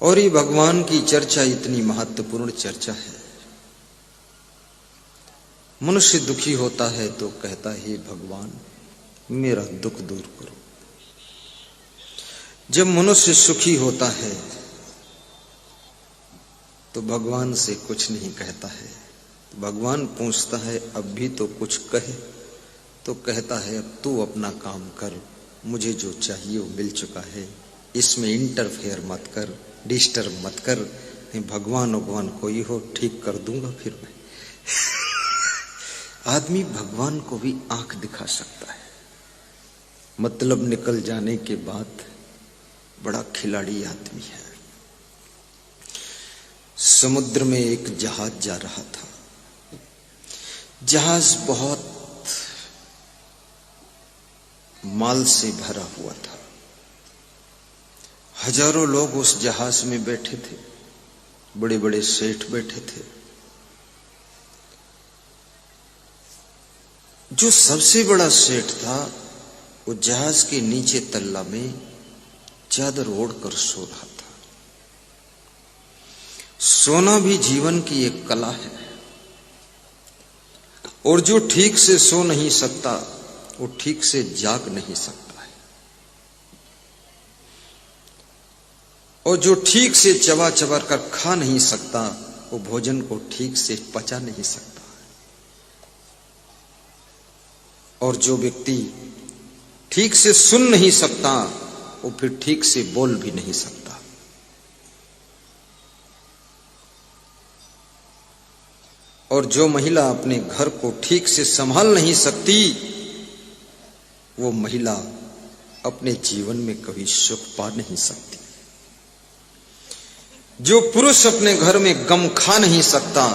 और ये भगवान की चर्चा इतनी महत्वपूर्ण चर्चा है। मनुष्य दुखी होता है तो कहता है भगवान मेरा दुख दूर करो। जब मनुष्य सुखी होता है तो भगवान से कुछ नहीं कहता है। भगवान पूछता है अब भी तो कुछ कहे, तो कहता है अब तू अपना काम कर, मुझे जो चाहिए वो मिल चुका है, इसमें इंटरफेयर मत कर, डिस्टर्ब मत कर। भगवान कोई हो ठीक कर दूंगा फिर मैं। आदमी भगवान को भी आंख दिखा सकता है, मतलब निकल जाने के बाद बड़ा खिलाड़ी आदमी है। समुद्र में एक जहाज जा रहा था। जहाज बहुत माल से भरा हुआ था। हजारों लोग उस जहाज में बैठे थे, बड़े बड़े सेठ बैठे थे। जो सबसे बड़ा सेठ था वो जहाज के नीचे तल्ला में चादर ओढ़कर सो रहा था। सोना भी जीवन की एक कला है, और जो ठीक से सो नहीं सकता वो ठीक से जाग नहीं सकता है, और जो ठीक से चबा चबा कर खा नहीं सकता वो भोजन को ठीक से पचा नहीं सकता, और जो व्यक्ति ठीक से सुन नहीं सकता वो फिर ठीक से बोल भी नहीं सकता। और जो महिला अपने घर को ठीक से संभाल नहीं सकती वो महिला अपने जीवन में कभी सुख पा नहीं सकती। जो पुरुष अपने घर में गम खा नहीं सकता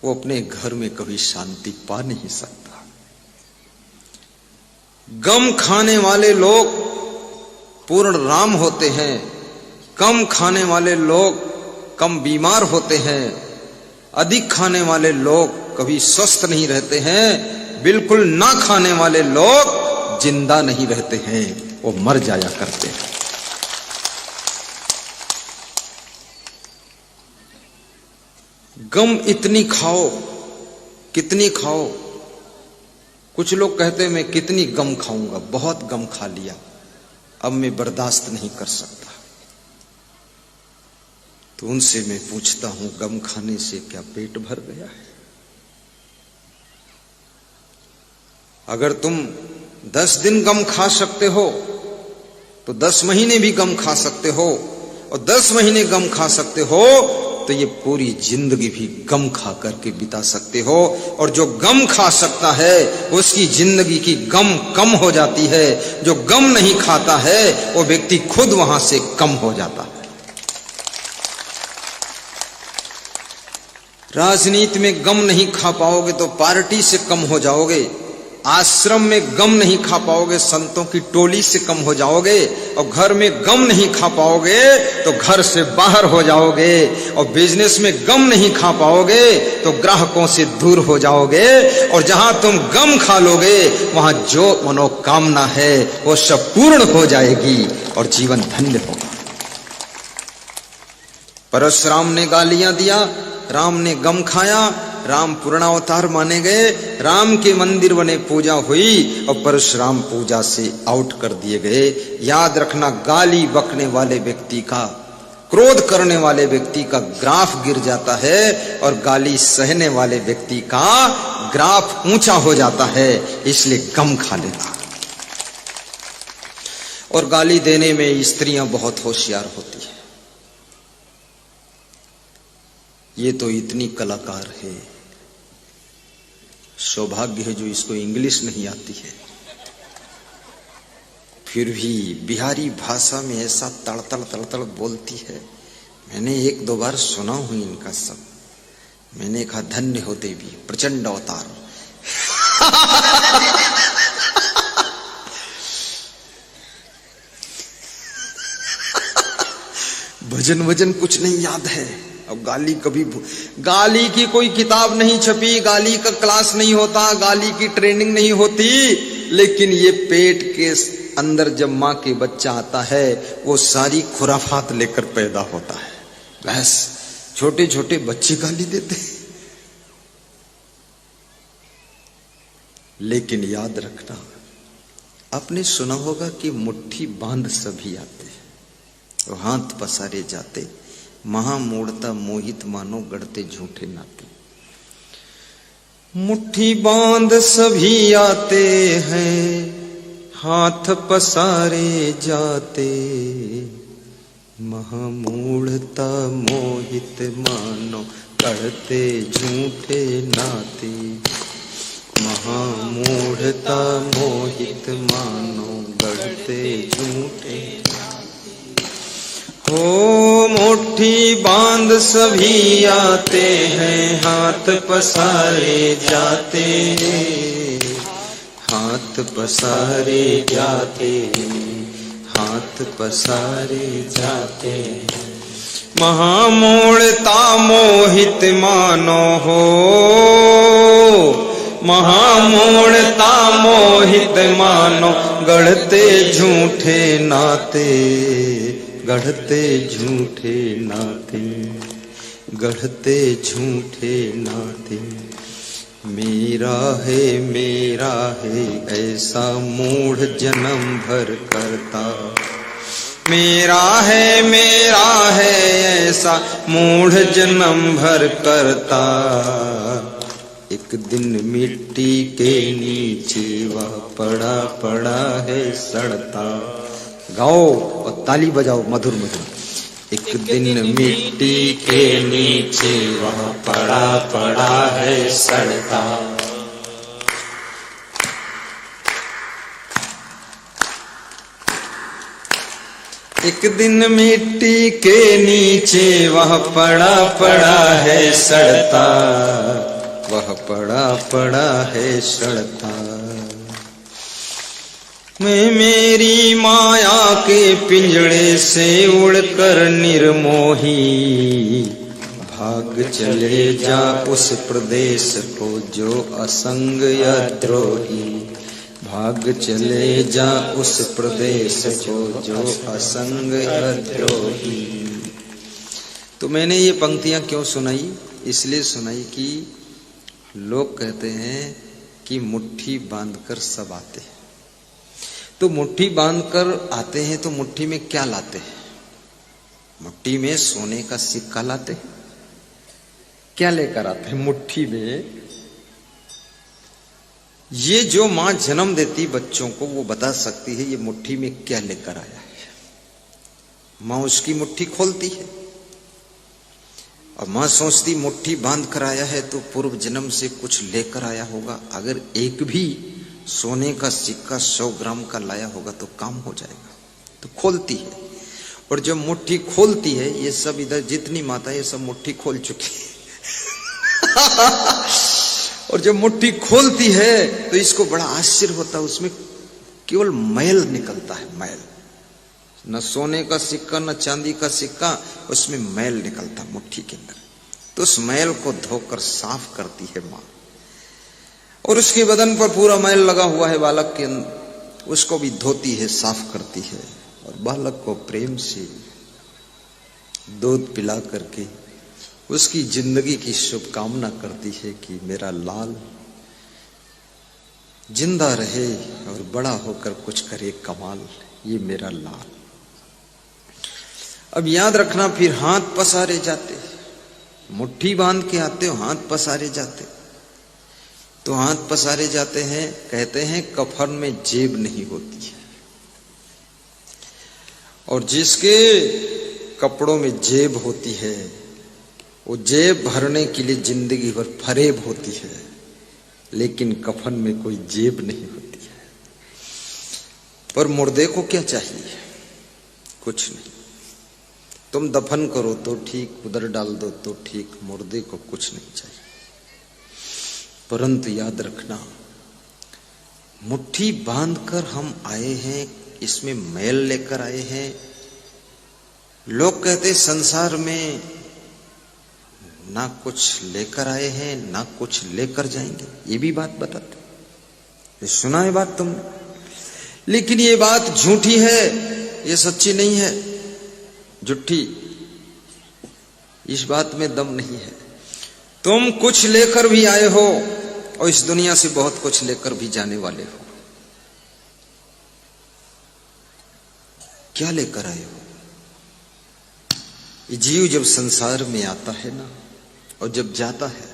वो अपने घर में कभी शांति पा नहीं सकता। गम खाने वाले लोग पूर्ण राम होते हैं, कम खाने वाले लोग कम बीमार होते हैं, अधिक खाने वाले लोग कभी स्वस्थ नहीं रहते हैं, बिल्कुल ना खाने वाले लोग जिंदा नहीं रहते हैं, वो मर जाया करते हैं। गम इतनी खाओ, कितनी खाओ। कुछ लोग कहते हैं मैं कितनी गम खाऊंगा, बहुत गम खा लिया, अब मैं बर्दाश्त नहीं कर सकता। तो उनसे मैं पूछता हूं गम खाने से क्या पेट भर गया है? अगर तुम 10 दिन गम खा सकते हो तो 10 महीने भी गम खा सकते हो, और 10 महीने गम खा सकते हो तो ये पूरी जिंदगी भी गम खा करके बिता सकते हो। और जो गम खा सकता है उसकी जिंदगी की गम कम हो जाती है, जो गम नहीं खाता है वो व्यक्ति खुद वहां से कम हो जाता है। राजनीति में गम नहीं खा पाओगे तो पार्टी से कम हो जाओगे, आश्रम में गम नहीं खा पाओगे संतों की टोली से कम हो जाओगे, और घर में गम नहीं खा पाओगे तो घर से बाहर हो जाओगे, और बिजनेस में गम नहीं खा पाओगे तो ग्राहकों से दूर हो जाओगे, और जहां तुम गम खा लोगे वहां जो मनोकामना है वो सब पूर्ण हो जाएगी और जीवन धन्य होगा। परशुराम ने गालियां दिया, राम ने गम खाया, राम पूर्णावतार माने गए, राम के मंदिर बने, पूजा हुई, और परशुराम पूजा से आउट कर दिए गए। याद रखना, गाली बकने वाले व्यक्ति का, क्रोध करने वाले व्यक्ति का ग्राफ गिर जाता है, और गाली सहने वाले व्यक्ति का ग्राफ ऊंचा हो जाता है, इसलिए गम खा लेता। और गाली देने में स्त्रियां बहुत होशियार होती है। ये तो इतनी कलाकार है, सौभाग्य है जो इसको इंग्लिश नहीं आती है, फिर भी बिहारी भाषा में ऐसा तड़तड़ तड़तड़ बोलती है। मैंने 1-2 बार सुना हूं इनका सब। मैंने कहा धन्य हो देवी, प्रचंड अवतार। भजन वजन कुछ नहीं याद है। अब गाली कभी, गाली की कोई किताब नहीं छपी, गाली का क्लास नहीं होता, गाली की ट्रेनिंग नहीं होती, लेकिन ये पेट के अंदर जब माँ के बच्चा आता है वो सारी खुराफात लेकर पैदा होता है। बस छोटे छोटे बच्चे गाली देते हैं। लेकिन याद रखना, आपने सुना होगा कि मुट्ठी बांध सभी आते हैं, तो हाथ पसारे जाते, महा मोड़ता मोहित मानो गढ़ते झूठे नाते। मुट्ठी बांध सभी आते हैं, हाथ पसारे जाते, महा मोड़ता मोहित मानो गढ़ते झूठे नाते। महा मोड़ता मोहित मानो गढ़ते झूठे। हो मुट्ठी बांध सभी आते हैं, हाथ पसारे जाते, हाथ पसारे जाते, हाथ पसारे जाते। महा मोड़ता मोहित मानो हो, महा मोड़ता मोहित मानो गढ़ते झूठे नाते, गढ़ते झूठे नाते, गढ़ते झूठे नाते। मेरा है ऐसा मूढ़ जन्म भर करता, मेरा है ऐसा मूढ़ जन्म भर करता। एक दिन मिट्टी के नीचे वह पड़ा पड़ा है सड़ता। गाओ और ताली बजाओ मधुर मधुर। एक दिन मिट्टी के नीचे वह पड़ा पड़ा है सड़ता। एक दिन मिट्टी के नीचे वह पड़ा पड़ा है सड़ता, वह पड़ा पड़ा है सड़ता। मैं मेरी माया के पिंजड़े से उड़कर निर्मोही, भाग चले जा उस प्रदेश को जो असंग या द्रोही। भाग चले जा उस प्रदेश को जो असंग या द्रोही। तो मैंने ये पंक्तियां क्यों सुनाई? इसलिए सुनाई कि लोग कहते हैं कि मुट्ठी बांधकर सब आते हैं। तो मुट्ठी बांधकर आते हैं तो मुट्ठी में क्या लाते हैं? मुट्ठी में सोने का सिक्का लाते हैं। क्या लेकर आते हैं मुट्ठी में? ये जो मां जन्म देती बच्चों को वो बता सकती है ये मुट्ठी में क्या लेकर आया है। मां उसकी मुट्ठी खोलती है और मां सोचती मुट्ठी बांध कर आया है तो पूर्व जन्म से कुछ लेकर आया होगा। अगर एक भी सोने का सिक्का 100 ग्राम का लाया होगा तो काम हो जाएगा। तो खोलती है, और जब मुट्ठी खोलती है, ये सब इधर जितनी माता ये सब मुट्ठी खोल चुकी है। और जब मुट्ठी खोलती है तो इसको बड़ा आश्चर्य होता है, उसमें केवल मैल निकलता है। मैल, न सोने का सिक्का न चांदी का सिक्का, उसमें मैल निकलता मुट्ठी के अंदर। तो उस मैल को धोकर साफ करती है मां, और उसके बदन पर पूरा मैल लगा हुआ है बालक के अंदर, उसको भी धोती है, साफ करती है, और बालक को प्रेम से दूध पिला करके उसकी जिंदगी की शुभकामना करती है कि मेरा लाल जिंदा रहे और बड़ा होकर कुछ करे कमाल, ये मेरा लाल। अब याद रखना, फिर हाथ पसारे जाते, मुट्ठी बांध के आते हो, हाथ पसारे जाते। तो हाथ पसारे जाते हैं, कहते हैं कफन में जेब नहीं होती है, और जिसके कपड़ों में जेब होती है वो जेब भरने के लिए जिंदगी भर फरेब होती है, लेकिन कफन में कोई जेब नहीं होती है। पर मुर्दे को क्या चाहिए? कुछ नहीं। तुम दफन करो तो ठीक, उधर डाल दो तो ठीक, मुर्दे को कुछ नहीं चाहिए। परंतु याद रखना, मुट्ठी बांधकर हम आए हैं, इसमें मैल लेकर आए हैं। लोग कहते संसार में ना कुछ लेकर आए हैं ना कुछ लेकर जाएंगे, ये भी बात बताते। सुना है बात तुमने? लेकिन ये बात झूठी है, ये सच्ची नहीं है, झूठी। इस बात में दम नहीं है। तुम कुछ लेकर भी आए हो और इस दुनिया से बहुत कुछ लेकर भी जाने वाले हो। क्या लेकर आए हो? ये जीव जब संसार में आता है ना और जब जाता है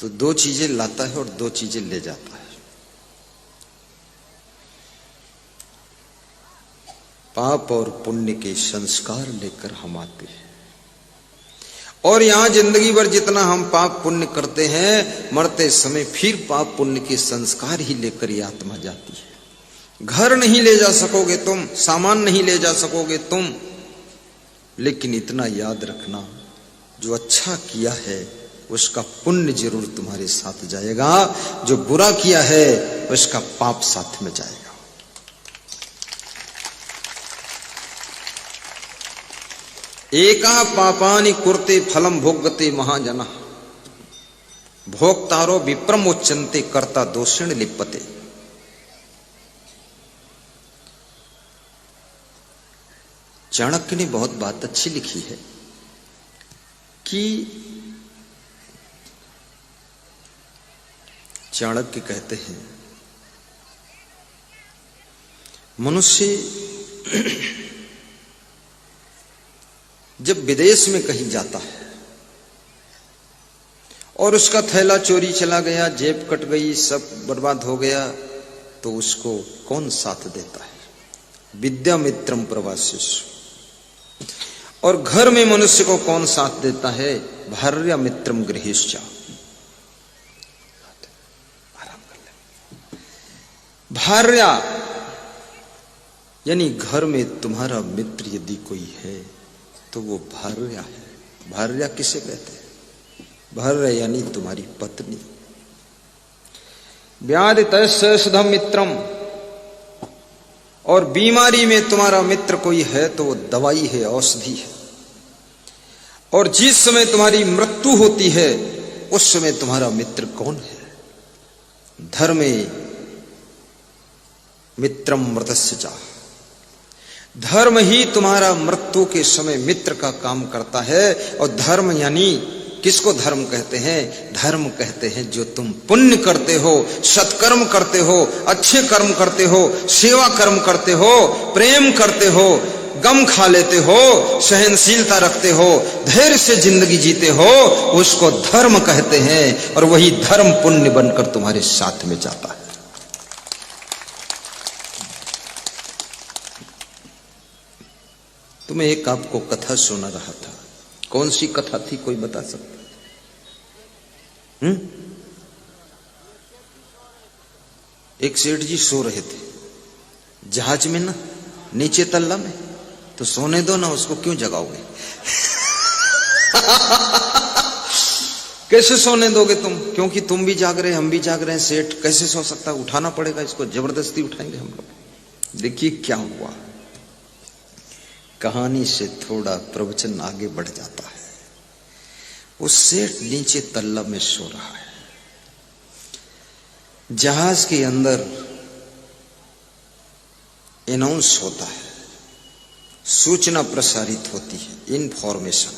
तो दो चीजें लाता है और दो चीजें ले जाता है। पाप और पुण्य के संस्कार लेकर हम आते हैं और यहां जिंदगी भर जितना हम पाप पुण्य करते हैं, मरते समय फिर पाप पुण्य के संस्कार ही लेकर ये आत्मा जाती है। घर नहीं ले जा सकोगे तुम, सामान नहीं ले जा सकोगे तुम, लेकिन इतना याद रखना, जो अच्छा किया है उसका पुण्य जरूर तुम्हारे साथ जाएगा, जो बुरा किया है उसका पाप साथ में जाएगा। एका पापानि कुर्ते फलम भोगते महाजना, भोक्तारो विप्रमोच्यन्ते कर्ता दोषेण लिप्यते। चाणक्य ने बहुत बात अच्छी लिखी है कि चाणक्य कहते हैं मनुष्य जब विदेश में कहीं जाता है और उसका थैला चोरी चला गया, जेब कट गई, सब बर्बाद हो गया, तो उसको कौन साथ देता है? विद्या मित्रम प्रवासिषु। और घर में मनुष्य को कौन साथ देता है? भार्या मित्रम गृहीश्च। भार्या यानी घर में तुम्हारा मित्र यदि कोई है तो वो भार्या है। भार्या किसे कहते हैं? भार्या यानी तुम्हारी पत्नी। व्याधि तयसधम मित्रम, और बीमारी में तुम्हारा मित्र कोई है तो वो दवाई है, औषधि है। और जिस समय तुम्हारी मृत्यु होती है उस समय तुम्हारा मित्र कौन है? धर्मे मित्रम मृतस्य च। धर्म ही तुम्हारा मृत्यु के समय मित्र का काम करता है। और धर्म यानी किसको धर्म कहते हैं? धर्म कहते हैं जो तुम पुण्य करते हो, सत्कर्म करते हो, अच्छे कर्म करते हो, सेवा कर्म करते हो, प्रेम करते हो, गम खा लेते हो, सहनशीलता रखते हो, धैर्य से जिंदगी जीते हो, उसको धर्म कहते हैं। और वही धर्म पुण्य बनकर तुम्हारे साथ में जाता है। तुम्हें एक आपको कथा सुना रहा था। कौन सी कथा थी, कोई बता सकता? एक सेठ जी सो रहे थे जहाज में ना, नीचे तल्ला में। तो सोने दो ना, उसको क्यों जगाओगे? कैसे सोने दोगे तुम? क्योंकि तुम भी जाग रहे, हम भी जाग रहे हैं। सेठ कैसे सो सकता है? उठाना पड़ेगा इसको, जबरदस्ती उठाएंगे हम लोग। देखिए क्या हुआ। कहानी से थोड़ा प्रवचन आगे बढ़ जाता है। उस सेठ नीचे तल्ला में सो रहा है। जहाज के अंदर अनाउंस होता है, सूचना प्रसारित होती है, इनफॉर्मेशन,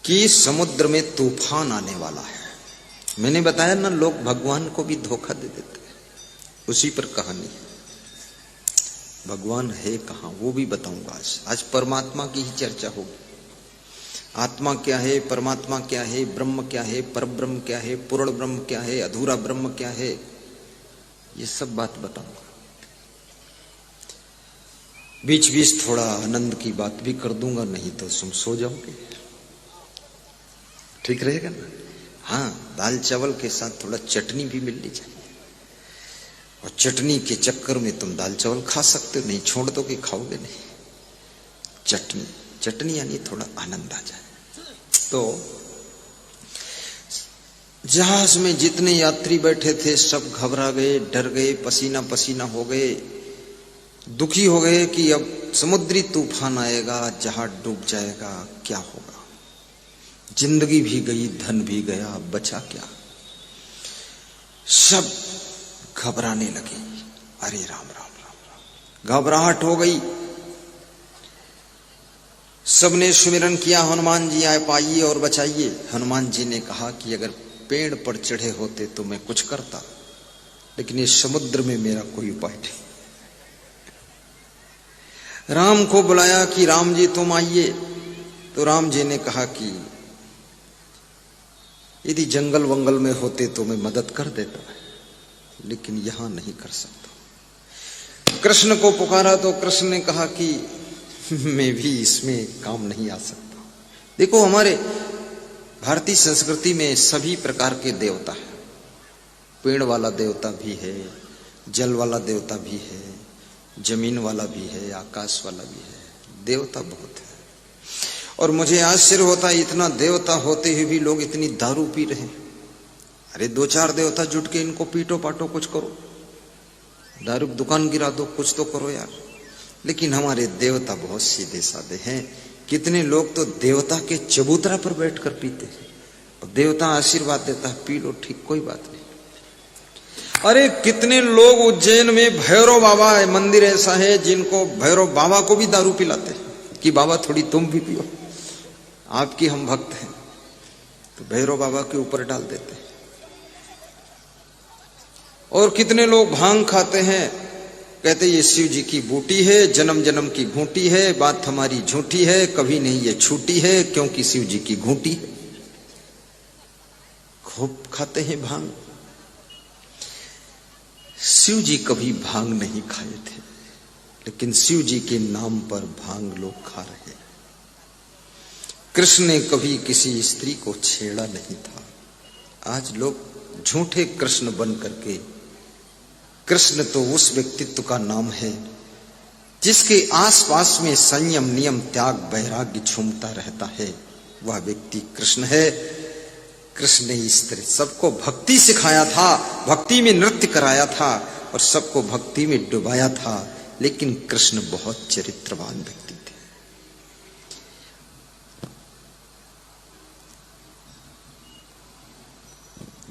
कि समुद्र में तूफान आने वाला है। मैंने बताया ना, लोग भगवान को भी धोखा दे देते हैं। उसी पर कहानी है। भगवान है कहां वो भी बताऊंगा आज परमात्मा की ही चर्चा होगी। आत्मा क्या है, परमात्मा क्या है, ब्रह्म क्या है, परब्रह्म क्या है, पूर्ण ब्रह्म क्या है, अधूरा ब्रह्म क्या है, ये सब बात बताऊंगा। बीच बीच थोड़ा आनंद की बात भी कर दूंगा, नहीं तो तुम सो जाओगे। ठीक रहेगा ना? हाँ, दाल चावल के साथ थोड़ा चटनी भी मिलनी चाहिए। और चटनी के चक्कर में तुम दाल चावल खा सकते हो, नहीं छोड़ दो कि खाओगे नहीं। चटनी, चटनी यानी थोड़ा आनंद आ जाए। तो जहाज में जितने यात्री बैठे थे सब घबरा गए, डर गए, पसीना पसीना हो गए, दुखी हो गए कि अब समुद्री तूफान आएगा, जहाज डूब जाएगा, क्या होगा। जिंदगी भी गई, धन भी गया, अब बचा क्या। सब घबराने लगी। अरे राम राम राम राम, घबराहट हो गई। सबने सुमिरन किया, हनुमान जी आए पाइए और बचाइए। हनुमान जी ने कहा कि अगर पेड़ पर चढ़े होते तो मैं कुछ करता, लेकिन इस समुद्र में मेरा कोई उपाय नहीं। राम को बुलाया कि राम जी तुम आइए। तो राम जी ने कहा कि यदि जंगल वंगल में होते तो मैं मदद कर देता, लेकिन यहां नहीं कर सकता। कृष्ण को पुकारा तो कृष्ण ने कहा कि मैं भी इसमें काम नहीं आ सकता। देखो, हमारे भारतीय संस्कृति में सभी प्रकार के देवता है। पेड़ वाला देवता भी है, जल वाला देवता भी है, जमीन वाला भी है, आकाश वाला भी है। देवता बहुत है। और मुझे आश्चर्य होता है, इतना देवता होते हुए भी लोग इतनी दारू पी रहे हैं। अरे 2-4 देवता जुट के इनको पीटो पाटो, कुछ करो, दारू की दुकान गिरा दो, कुछ तो करो यार। लेकिन हमारे देवता बहुत सीधे साधे हैं। कितने लोग तो देवता के चबूतरा पर बैठकर पीते हैं और देवता आशीर्वाद देता है, पी लो, ठीक, कोई बात नहीं। अरे कितने लोग उज्जैन में भैरव बाबा मंदिर ऐसा है जिनको भैरव बाबा को भी दारू पिलाते हैं कि बाबा थोड़ी तुम भी पियो, आपकी हम भक्त हैं, तो भैरव बाबा के ऊपर डाल देते हैं। और कितने लोग भांग खाते हैं, कहते ये शिव जी की बूटी है, जन्म जन्म की घूंटी है, बात हमारी झूठी है, कभी नहीं ये छूटी है, क्योंकि शिव जी की घूंटी है। खूब खाते हैं भांग। शिव जी कभी भांग नहीं खाए थे, लेकिन शिव जी के नाम पर भांग लोग खा रहे हैं। कृष्ण ने कभी किसी स्त्री को छेड़ा नहीं था। आज लोग झूठे कृष्ण बन करके, कृष्ण तो उस व्यक्तित्व का नाम है जिसके आसपास में संयम, नियम, त्याग, वैराग्य झूमता रहता है, वह व्यक्ति कृष्ण है। कृष्ण ने इस तरह सबको भक्ति सिखाया था, भक्ति में नृत्य कराया था और सबको भक्ति में डुबाया था। लेकिन कृष्ण बहुत चरित्रवान व्यक्ति थे।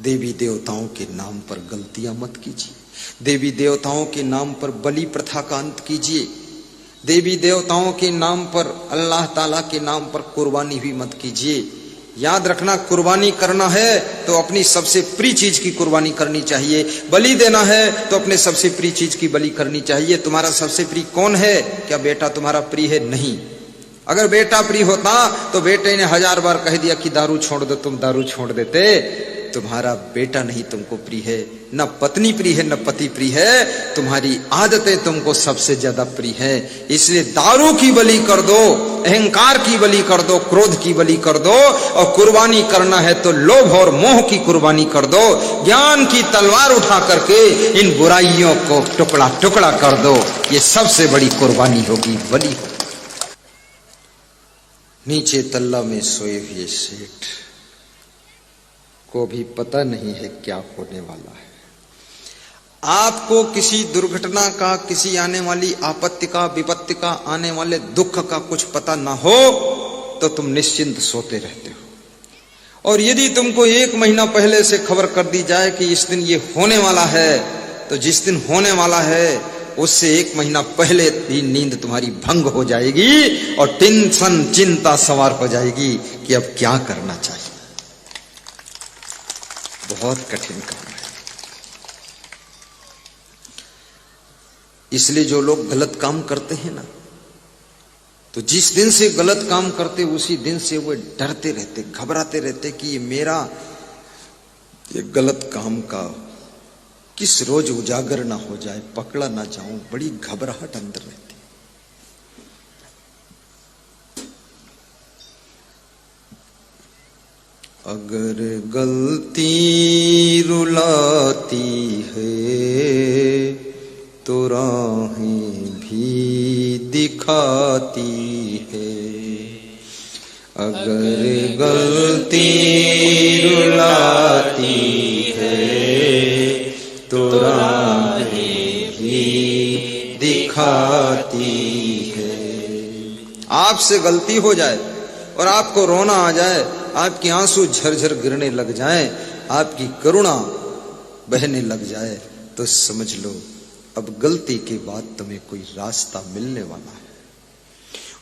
देवी देवताओं के नाम पर गलतियां मत कीजिए। देवी देवताओं के नाम पर बलि प्रथा का अंत कीजिए। देवी देवताओं के नाम पर, अल्लाह ताला के नाम पर कुर्बानी भी मत कीजिए। याद रखना, कुर्बानी करना है तो अपनी सबसे प्रिय चीज की कुर्बानी करनी चाहिए। बलि देना है तो अपने सबसे प्रिय चीज की बलि करनी चाहिए। तुम्हारा सबसे प्रिय कौन है? क्या बेटा तुम्हारा प्रिय है? नहीं। अगर बेटा प्रिय होता तो बेटे ने 1000 बार कह दिया कि दारू छोड़ दो, तुम दारू छोड़ देते। तुम्हारा बेटा नहीं तुमको प्रिय है, न पत्नी प्रिय है, न पति प्रिय है, तुम्हारी आदतें तुमको सबसे ज्यादा प्रिय है। इसलिए दारू की बलि कर दो, अहंकार की बलि कर दो, क्रोध की बलि कर दो, और कुर्बानी करना है तो लोभ और मोह की कुर्बानी कर दो। ज्ञान की तलवार उठा करके इन बुराइयों को टुकड़ा टुकड़ा कर दो। ये सबसे बड़ी कुर्बानी होगी, बलि होगी। नीचे तल्ला में सोए हुए सेठ को भी पता नहीं है क्या होने वाला है। आपको किसी दुर्घटना का, किसी आने वाली आपत्ति का, विपत्ति का, आने वाले दुख का कुछ पता ना हो तो तुम निश्चिंत सोते रहते हो। और यदि तुमको 1 महीना पहले से खबर कर दी जाए कि इस दिन ये होने वाला है, तो जिस दिन होने वाला है उससे 1 महीना पहले ही नींद तुम्हारी भंग हो जाएगी और टेंशन, चिंता सवार हो जाएगी कि अब क्या करना चाहिए। बहुत कठिन काम है। इसलिए जो लोग गलत काम करते हैं ना, तो जिस दिन से गलत काम करते उसी दिन से वो डरते रहते, घबराते रहते कि ये मेरा ये गलत काम का किस रोज उजागर ना हो जाए, पकड़ा ना जाऊं। बड़ी घबराहट अंदर रहती। अगर गलती रुलाती है तो राहें भी दिखाती है। अगर गलती रुलाती है तो राहें भी दिखाती है। आपसे गलती हो जाए और आपको रोना आ जाए, आपकी आंसू झरझर गिरने लग जाएं, आपकी करुणा बहने लग जाए, तो समझ लो अब गलती के बाद तुम्हें कोई रास्ता मिलने वाला है।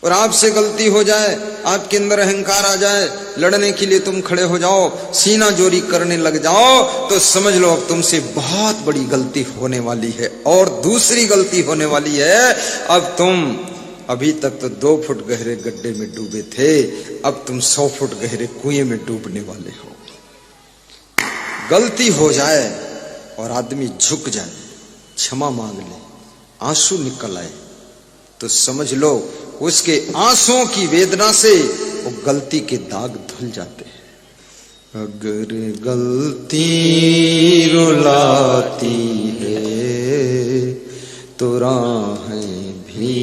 और आपसे गलती हो जाए, आपके अंदर अहंकार आ जाए, लड़ने के लिए तुम खड़े हो जाओ, सीना जोरी करने लग जाओ, तो समझ लो अब तुमसे बहुत बड़ी गलती होने वाली है। और दूसरी गलती होने वाली है, अब तुम अभी तक तो 2 फुट गहरे गड्ढे में डूबे थे, अब तुम 100 फुट गहरे कुएं में डूबने वाले हो। गलती हो जाए और आदमी झुक जाए, क्षमा मांग ले, आंसू निकल आए, तो समझ लो उसके आंसुओं की वेदना से वो गलती के दाग धुल जाते हैं। अगर गलती रुलाती है तो राहें भी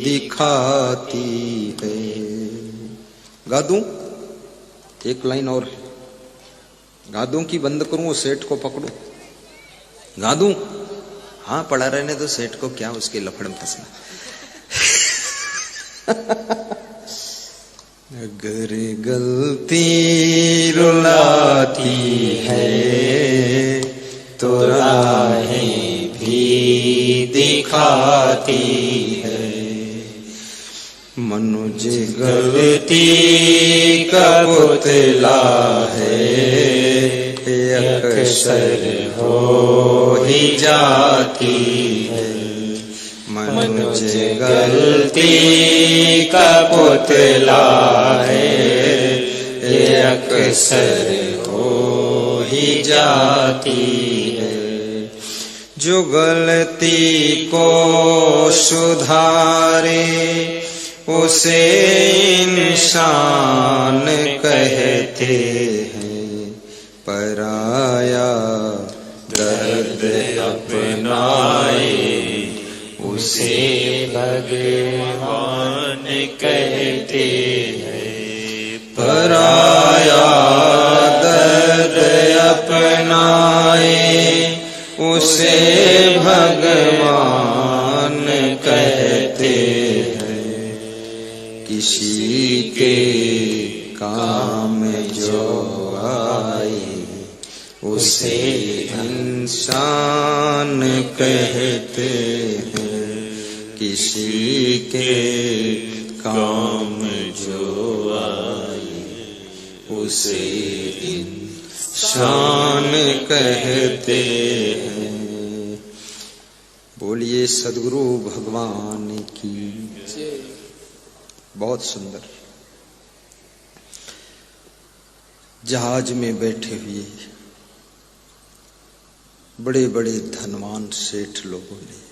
दिखाती है। गा दूं? एक लाइन और है, गा दूं कि बंद करूं? वो सेठ को पकड़ूं? गा दूं? हाँ, पड़ा रहने तो सेठ को क्या, उसके लफड़ में फंसना। अगर गलती रुलाती है तो राहें भी दिखाती है। मनुज गलती का पुतला है, अक्सर हो ही जाती है। मनुज गलती का पुतला है, ये अक्सर हो ही जाती है। जो गलती को सुधारे उसे इंसान कहते हैं, पराया दर्द अपनाए उसे भगवान कहते हैं। पराया दर्द अपनाए उसे भगवान कहते हैं। किसी के काम जो आए उसे इंसान कहते हैं। किसी के काम जो आए उसे इंसान कहते हैं। बोलिए सद्गुरु भगवान की। बहुत सुंदर। जहाज में बैठे हुए बड़े बड़े धनवान सेठ लोगों ने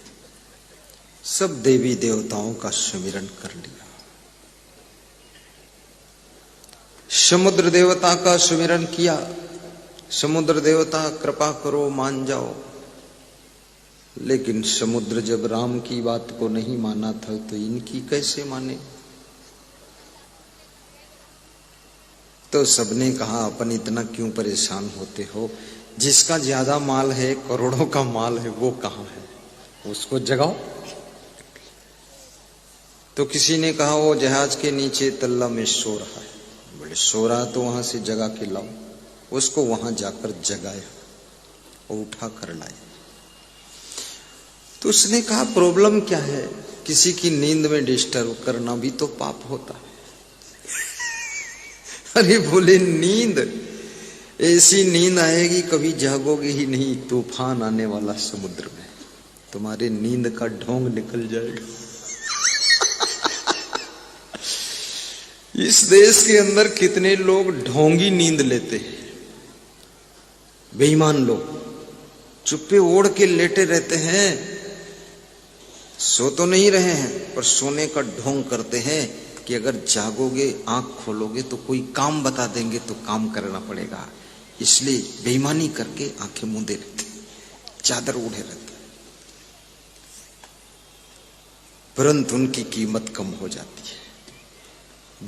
सब देवी देवताओं का सुमिरन कर लिया। समुद्र देवता का सुमिरन किया, समुद्र देवता कृपा करो मान जाओ। लेकिन समुद्र जब राम की बात को नहीं माना था तो इनकी कैसे माने? तो सबने कहा अपन इतना क्यों परेशान होते हो, जिसका ज्यादा माल है, करोड़ों का माल है, वो कहाँ है, उसको जगाओ। तो किसी ने कहा वो जहाज के नीचे तल्ला में सो रहा है। बोले सो रहा तो वहां से जगा के लाओ। उसको वहां जाकर जगाया और उठा कर लाए। तो उसने कहा प्रॉब्लम क्या है, किसी की नींद में डिस्टर्ब करना भी तो पाप होता है। अरे बोले नींद, ऐसी नींद आएगी कभी जागोगे ही नहीं, तूफान आने वाला समुद्र में, तुम्हारे नींद का ढोंग निकल जाएगा। इस देश के अंदर कितने लोग ढोंगी नींद लेते हैं, बेईमान लोग चुप्पे ओढ़ के लेटे रहते हैं, सो तो नहीं रहे हैं पर सोने का ढोंग करते हैं कि अगर जागोगे आंख खोलोगे तो कोई काम बता देंगे तो काम करना पड़ेगा, इसलिए बेईमानी करके आंखें मूंदे रहते, चादर ओढ़े रहते, परंतु उनकी कीमत कम हो जाती है।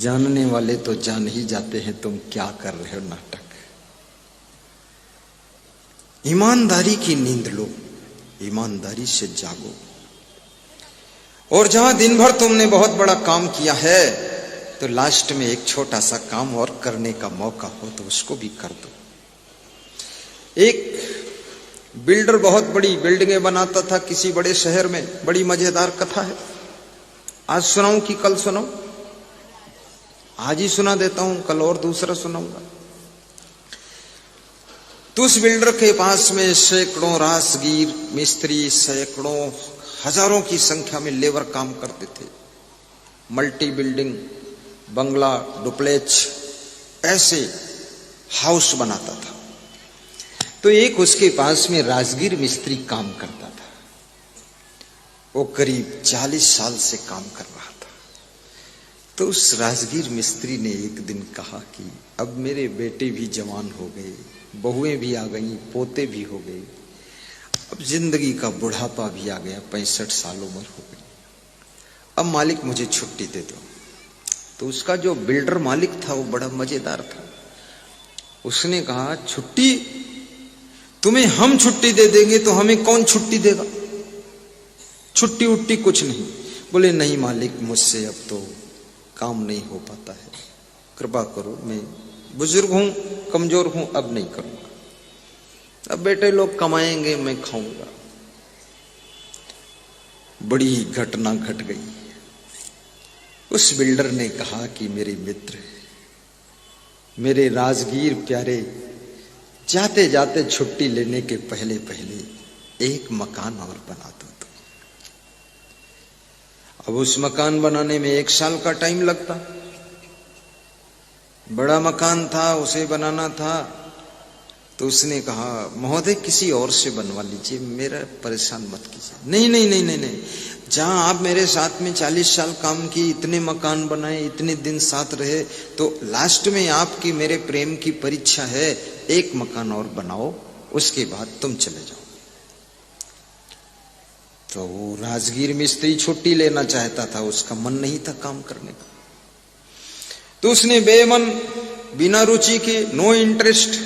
जानने वाले तो जान ही जाते हैं तुम क्या कर रहे हो नाटक। ईमानदारी की नींद लो, ईमानदारी से जागो। और जहां दिन भर तुमने बहुत बड़ा काम किया है तो लास्ट में एक छोटा सा काम और करने का मौका हो तो उसको भी कर दो। एक बिल्डर बहुत बड़ी बिल्डिंगें बनाता था किसी बड़े शहर में। बड़ी मजेदार कथा है, आज सुनाऊं कि कल सुनाऊं? आज ही सुना देता हूं, कल और दूसरा सुनाऊंगा। तो उस बिल्डर के पास में सैकड़ों राजगीर मिस्त्री, सैकड़ों हजारों की संख्या में लेबर काम करते थे। मल्टी बिल्डिंग, बंगला, डुप्लेक्स, ऐसे हाउस बनाता था। तो एक उसके पास में राजगीर मिस्त्री काम करता था। वो करीब 40 साल से काम कर रहा था। तो उस राजगीर मिस्त्री ने एक दिन कहा कि अब मेरे बेटे भी जवान हो गए, बहुएं भी आ गई, पोते भी हो गए, अब जिंदगी का बुढ़ापा भी आ गया, 65 साल उम्र हो गई, अब मालिक मुझे छुट्टी दे दो। तो उसका जो बिल्डर मालिक था वो बड़ा मजेदार था। उसने कहा, छुट्टी? तुम्हें हम छुट्टी दे देंगे तो हमें कौन छुट्टी देगा? छुट्टी उट्टी कुछ नहीं। बोले, नहीं मालिक, मुझसे अब तो काम नहीं हो पाता है, कृपा करो, मैं बुजुर्ग हूं, कमजोर हूं, अब नहीं करूंगा, अब बेटे लोग कमाएंगे, मैं खाऊंगा। बड़ी घटना घट गई। उस बिल्डर ने कहा कि मेरे मित्र, मेरे राजगीर प्यारे, जाते जाते छुट्टी लेने के पहले पहले एक मकान और बना दो। अब उस मकान बनाने में 1 साल का टाइम लगता। बड़ा मकान था, उसे बनाना था। तो उसने कहा, महोदय किसी और से बनवा लीजिए, मेरा परेशान मत कीजिए। नहीं नहीं नहीं नहीं नहीं, जहां आप मेरे साथ में 40 साल काम की, इतने मकान बनाए, इतने दिन साथ रहे, तो लास्ट में आपकी मेरे प्रेम की परीक्षा है, एक मकान और बनाओ, उसके बाद तुम चले जाओ। तो वो राजगीर मिस्त्री छुट्टी लेना चाहता था, उसका मन नहीं था काम करने का। तो उसने बेमन, बिना रुचि के, नो इंटरेस्ट,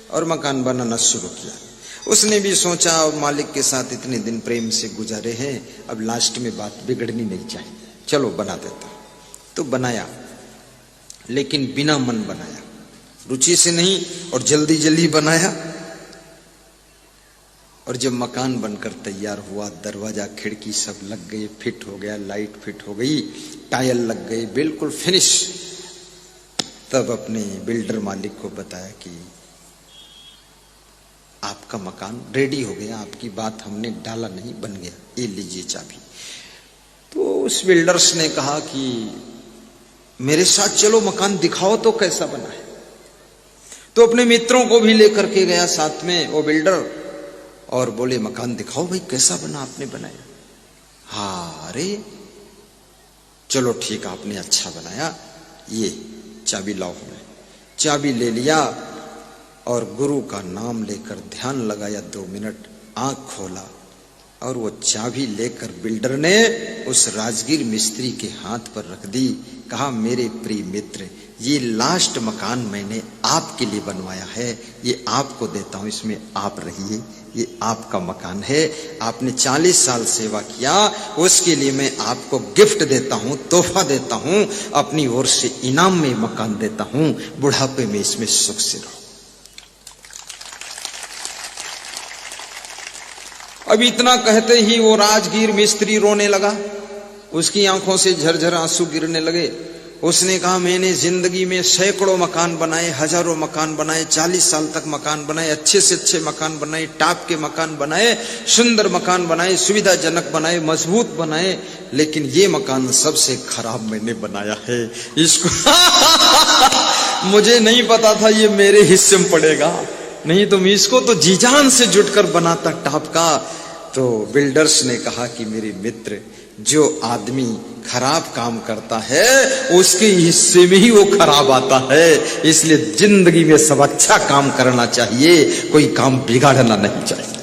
और मकान बनाना शुरू किया। उसने भी सोचा, अब मालिक के साथ इतने दिन प्रेम से गुजारे हैं, अब लास्ट में बात बिगड़नी नहीं चाहिए, चलो बना देता। तो बनाया, लेकिन बिना मन बनाया, रुचि से नहीं, और जल्दी जल्दी बनाया। और जब मकान बनकर तैयार हुआ, दरवाजा खिड़की सब लग गए, फिट हो गया, लाइट फिट हो गई, टाइल लग गए, बिल्कुल फिनिश। तब अपने बिल्डर मालिक को बताया कि आपका मकान रेडी हो गया, आपकी बात हमने डाला नहीं, बन गया, ये लीजिए चाबी। तो उस बिल्डर्स ने कहा कि मेरे साथ चलो, मकान दिखाओ तो कैसा बना है। तो अपने मित्रों को भी लेकर के गया साथ में वो बिल्डर, और बोले, मकान दिखाओ भाई, कैसा बना, आपने बनाया? हाँ, अरे चलो ठीक, आपने अच्छा बनाया, ये चाबी लाओ। हमें चाबी ले लिया और गुरु का नाम लेकर ध्यान लगाया, 2 मिनट आंख खोला, और वो चाबी लेकर बिल्डर ने उस राजगीर मिस्त्री के हाथ पर रख दी। कहा, मेरे प्रिय मित्र, ये लास्ट मकान मैंने आपके लिए बनवाया है, ये आपको देता हूं, इसमें आप रहिए, ये आपका मकान है, आपने 40 साल सेवा किया, उसके लिए मैं आपको गिफ्ट देता हूं, तोहफा देता हूं, अपनी ओर से इनाम में मकान देता हूं, बुढ़ापे में इसमें सुख से रहो। अब इतना कहते ही वो राजगीर मिस्त्री रोने लगा, उसकी आंखों से झरझर आंसू गिरने लगे। उसने कहा, मैंने जिंदगी में सैकड़ों मकान बनाए, हजारों मकान बनाए, 40 साल तक मकान बनाए, अच्छे से अच्छे मकान बनाए, टॉप के मकान बनाए, सुंदर मकान बनाए, सुविधाजनक बनाए, मजबूत बनाए, लेकिन ये मकान सबसे खराब मैंने बनाया है। इसको मुझे नहीं पता था ये मेरे हिस्से में पड़ेगा, नहीं तो मैं इसको तो जी जान से जुटकर बनाता टॉप का। तो बिल्डर्स ने कहा कि मेरे मित्र, जो आदमी खराब काम करता है उसके हिस्से में ही वो खराब आता है, इसलिए जिंदगी में सब अच्छा काम करना चाहिए, कोई काम बिगाड़ना नहीं चाहिए।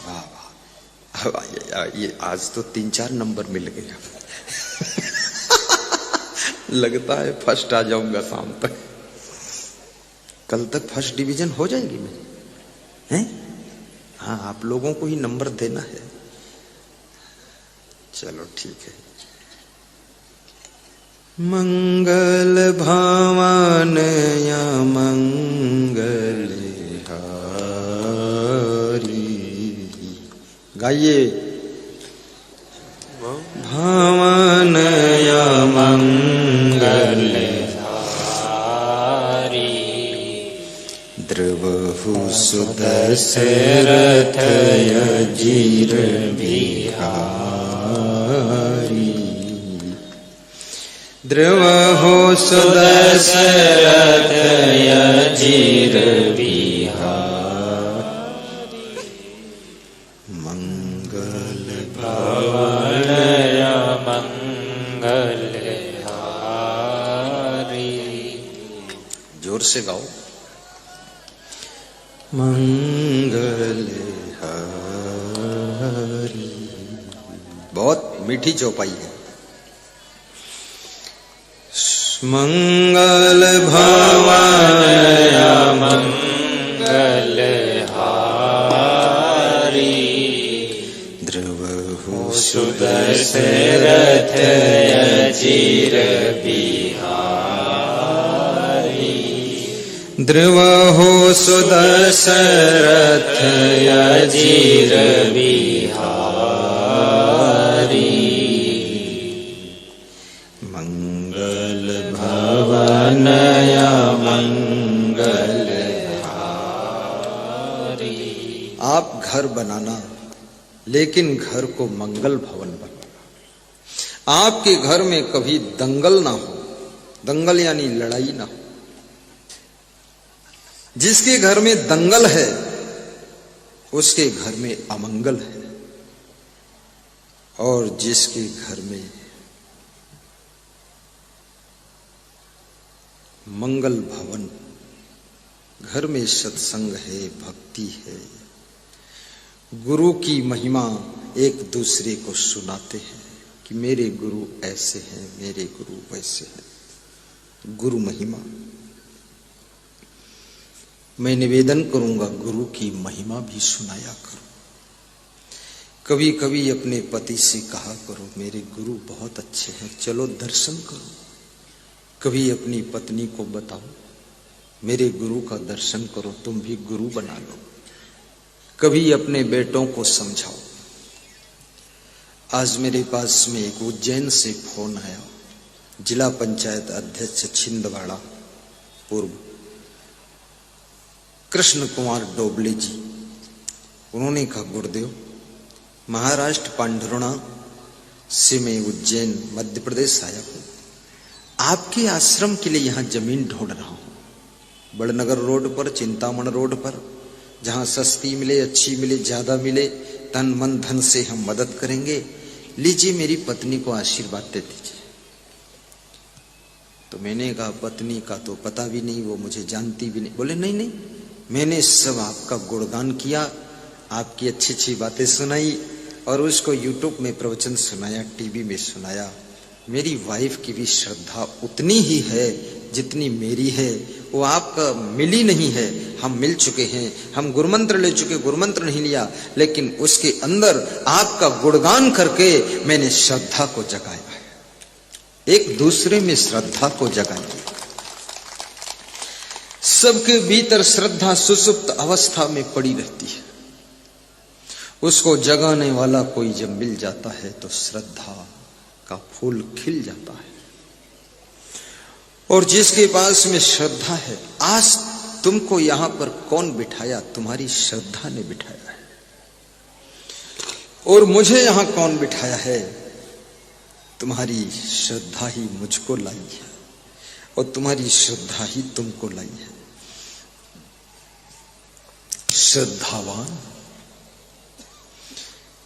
वाह वाह, ये आज तो 3-4 नंबर मिल गए। लगता है फर्स्ट आ जाऊंगा शाम तक, कल तक फर्स्ट डिवीजन हो जाएगी मेरी, हैं? हाँ, आप लोगों को ही नंबर देना है। चलो ठीक है। मंगल भवन या मंगल हारी, गाइए। भवन या मंगल हारी, द्रवहु सुदशरथ अजीर बिहारी, द्रवहु सुदशरथ अजीर बिहारी, मंगल भवन या मंगल हारी। जोर से गाओ। मंगल हारी। बहुत मीठी चौपाई है। मंगल भवन या मंगल हारी, द्रवहु सुदशरथ अजीर बिहारी, द्रवहु सुदशरथ अजीर बिहारी, मंगल भवन या मंगल हारी। आप घर बनाना, लेकिन घर को मंगल भवन बनाना। आपके घर में कभी दंगल ना हो, दंगल यानी लड़ाई ना हो। जिसके घर में दंगल है उसके घर में अमंगल है, और जिसके घर में मंगल भवन, घर में सत्संग है, भक्ति है, गुरु की महिमा एक दूसरे को सुनाते हैं कि मेरे गुरु ऐसे हैं, मेरे गुरु वैसे हैं। गुरु महिमा। मैं निवेदन करूंगा, गुरु की महिमा भी सुनाया करो। कभी कभी अपने पति से कहा करो मेरे गुरु बहुत अच्छे हैं, चलो दर्शन करो। कभी अपनी पत्नी को बताओ मेरे गुरु का दर्शन करो, तुम भी गुरु बना लो। कभी अपने बेटों को समझाओ। आज मेरे पास में एक उज्जैन से फोन आया, जिला पंचायत अध्यक्ष छिंदवाड़ा पूर्व कृष्ण कुमार डोबले जी। उन्होंने कहा गुरुदेव, महाराष्ट्र पांढुर्णा से मैं उज्जैन मध्य प्रदेश आया हूं, आपके आश्रम के लिए यहां जमीन ढूंढ रहा हूं, बड़नगर रोड पर, चिंतामण रोड पर, जहां सस्ती मिले, अच्छी मिले, ज्यादा मिले, तन मन धन से हम मदद करेंगे। लीजिए मेरी पत्नी को आशीर्वाद दे दीजिए। तो मैंने कहा पत्नी का तो पता भी नहीं, वो मुझे जानती भी नहीं। बोले नहीं नहीं, मैंने सब आपका गुणगान किया, आपकी अच्छी अच्छी बातें सुनाई, और उसको यूट्यूब में प्रवचन सुनाया, टीवी में सुनाया। मेरी वाइफ की भी श्रद्धा उतनी ही है जितनी मेरी है। वो आपका मिली नहीं है, हम मिल चुके हैं, हम गुरुमंत्र ले चुके, गुरुमंत्र नहीं लिया, लेकिन उसके अंदर आपका गुणगान करके मैंने श्रद्धा को जगाया है। एक दूसरे में श्रद्धा को जगाइए। सबके भीतर श्रद्धा सुसुप्त अवस्था में पड़ी रहती है, उसको जगाने वाला कोई जब मिल जाता है तो श्रद्धा का फूल खिल जाता है। और जिसके पास में श्रद्धा है, आज तुमको यहां पर कौन बिठाया? तुम्हारी श्रद्धा ने बिठाया है। और मुझे यहां कौन बिठाया है? तुम्हारी श्रद्धा ही मुझको लाई है, और तुम्हारी श्रद्धा ही तुमको लाई है। श्रद्धावान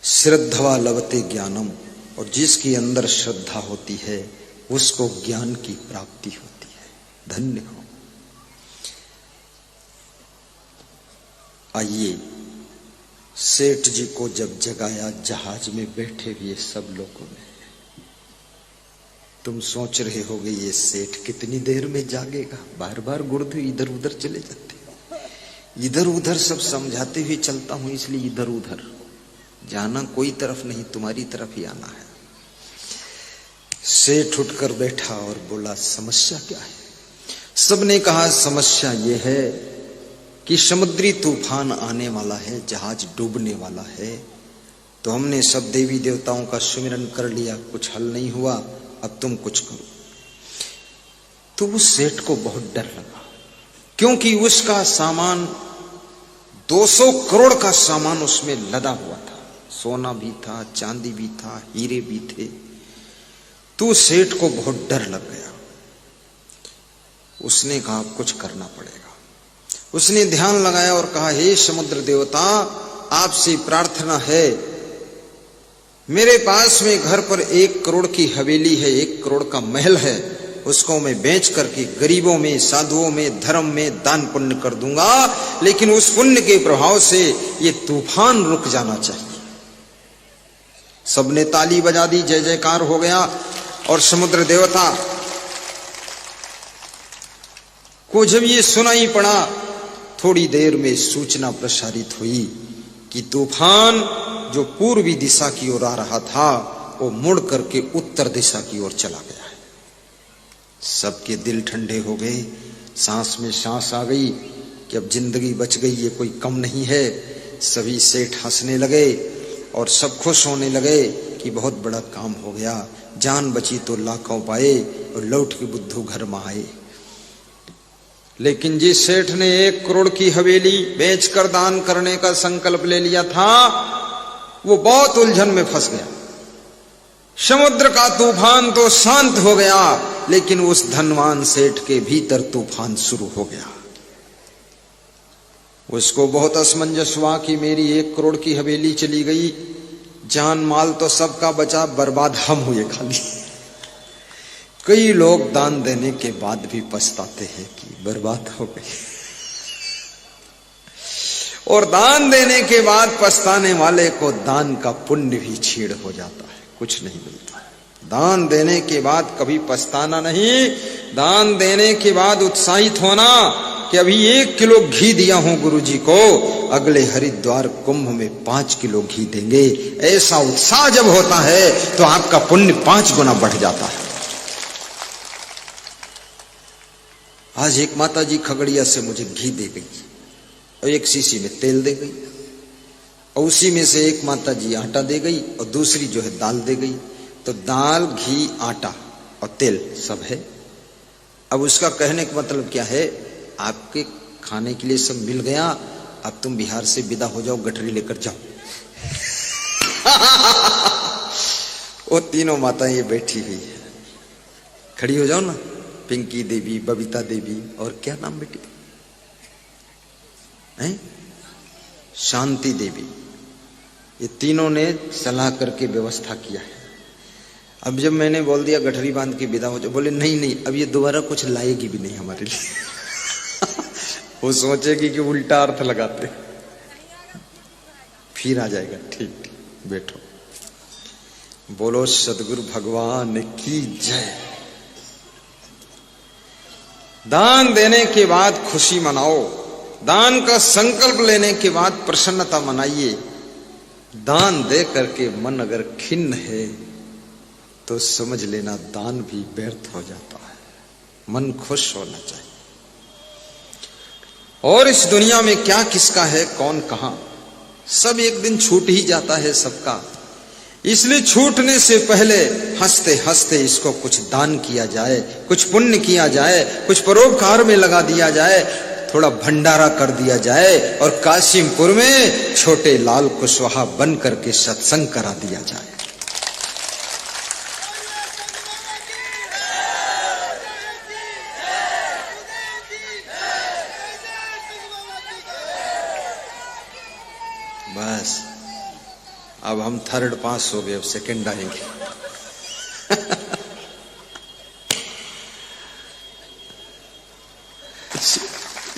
श्रद्धवा लभते ज्ञानम, और जिसके अंदर श्रद्धा होती है उसको ज्ञान की प्राप्ति होती है। धन्य हो। आइए, सेठ जी को जब जगाया जहाज में बैठे हुए सब लोगों ने, तुम सोच रहे होगे ये सेठ कितनी देर में जागेगा, बार बार गुरुदेव इधर उधर चले जाते, इधर उधर सब समझाते हुए चलता हूं, इसलिए इधर उधर जाना कोई तरफ नहीं, तुम्हारी तरफ ही आना है। सेठ उठकर बैठा और बोला, समस्या क्या है? सबने कहा समस्या ये है कि समुद्री तूफान आने वाला है, जहाज डूबने वाला है। तो हमने सब देवी देवताओं का सुमिरन कर लिया, कुछ हल नहीं हुआ, अब तुम कुछ करो। तो उस सेठ को बहुत डर लगा, क्योंकि उसका सामान 200 करोड़ का सामान उसमें लदा हुआ था, सोना भी था, चांदी भी था, हीरे भी थे। तो सेठ को बहुत डर लग गया। उसने कहा कुछ करना पड़ेगा। उसने ध्यान लगाया और कहा, हे समुद्र देवता, आपसे प्रार्थना है, मेरे पास में घर पर 1 करोड़ की हवेली है, 1 करोड़ का महल है, उसको मैं बेच करके गरीबों में, साधुओं में, धर्म में दान पुण्य कर दूंगा, लेकिन उस पुण्य के प्रभाव से ये तूफान रुक जाना चाहिए। सबने ताली बजा दी, जय जयकार हो गया। और समुद्र देवता को जब ये सुनाई पड़ा, थोड़ी देर में सूचना प्रसारित हुई कि तूफान जो पूर्वी दिशा की ओर आ रहा था वो मुड़ करके उत्तर दिशा की ओर चला गया है। सबके दिल ठंडे हो गए, सांस में सांस आ गई कि अब जिंदगी बच गई, ये कोई कम नहीं है। सभी सेठ हंसने लगे और सब खुश होने लगे कि बहुत बड़ा काम हो गया, जान बची तो लाखों पाए और लौट के बुद्धू घर में आए। लेकिन जिस सेठ ने 1 करोड़ की हवेली बेचकर दान करने का संकल्प ले लिया था, वो बहुत उलझन में फंस गया। समुद्र का तूफान तो शांत हो गया, लेकिन उस धनवान सेठ के भीतर तूफान शुरू हो गया। उसको बहुत असमंजस हुआ कि मेरी 1 करोड़ की हवेली चली गई, जान माल तो सबका बचा, बर्बाद हम हुए खाली। कई लोग दान देने के बाद भी पछताते हैं कि बर्बाद हो गई, और दान देने के बाद पछताने वाले को दान का पुण्य भी छीड़ हो जाता है, कुछ नहीं मिलता है। दान देने के बाद कभी पछताना नहीं, दान देने के बाद उत्साहित होना कि अभी 1 किलो घी दिया हूं गुरुजी को, अगले हरिद्वार कुंभ में 5 किलो घी देंगे। ऐसा उत्साह जब होता है तो आपका पुण्य 5 गुना बढ़ जाता है। आज एक माता जी खगड़िया से मुझे घी दे गई और 1 शीशी में तेल दे गई, और उसी में से एक माता जी आटा दे गई और दूसरी जो है दाल दे गई। तो दाल, घी, आटा और तेल सब है। अब उसका कहने का मतलब क्या है, आपके खाने के लिए सब मिल गया, अब तुम बिहार से विदा हो जाओ, गठरी लेकर जाओ। वो तीनों माताएं ये बैठी हुई है, खड़ी हो जाओ ना, पिंकी देवी, बबीता देवी, और क्या नाम बेटी है, शांति देवी, ये तीनों ने सलाह करके व्यवस्था किया है। अब जब मैंने बोल दिया गठरी बांध के विदा हो जाओ, बोले नहीं नहीं, अब ये दोबारा कुछ लाएगी भी नहीं हमारे लिए। वो सोचेगी कि उल्टा अर्थ लगाते, फिर आ जाएगा। ठीक ठीक, बैठो। बोलो सदगुरु भगवान की जय। दान देने के बाद खुशी मनाओ, दान का संकल्प लेने के बाद प्रसन्नता मनाइए। दान दे करके मन अगर खिन्न है तो समझ लेना दान भी व्यर्थ हो जाता है। मन खुश होना चाहिए। और इस दुनिया में क्या किसका है, कौन कहां, सब एक दिन छूट ही जाता है सबका। इसलिए छूटने से पहले हंसते हंसते इसको कुछ दान किया जाए, कुछ पुण्य किया जाए, कुछ परोपकार में लगा दिया जाए, थोड़ा भंडारा कर दिया जाए, और कासिमपुर में छोटे लाल कुशवाहा बन करके सत्संग करा दिया जाए। बस अब हम 3rd पास हो गए, अब 2nd आएंगे।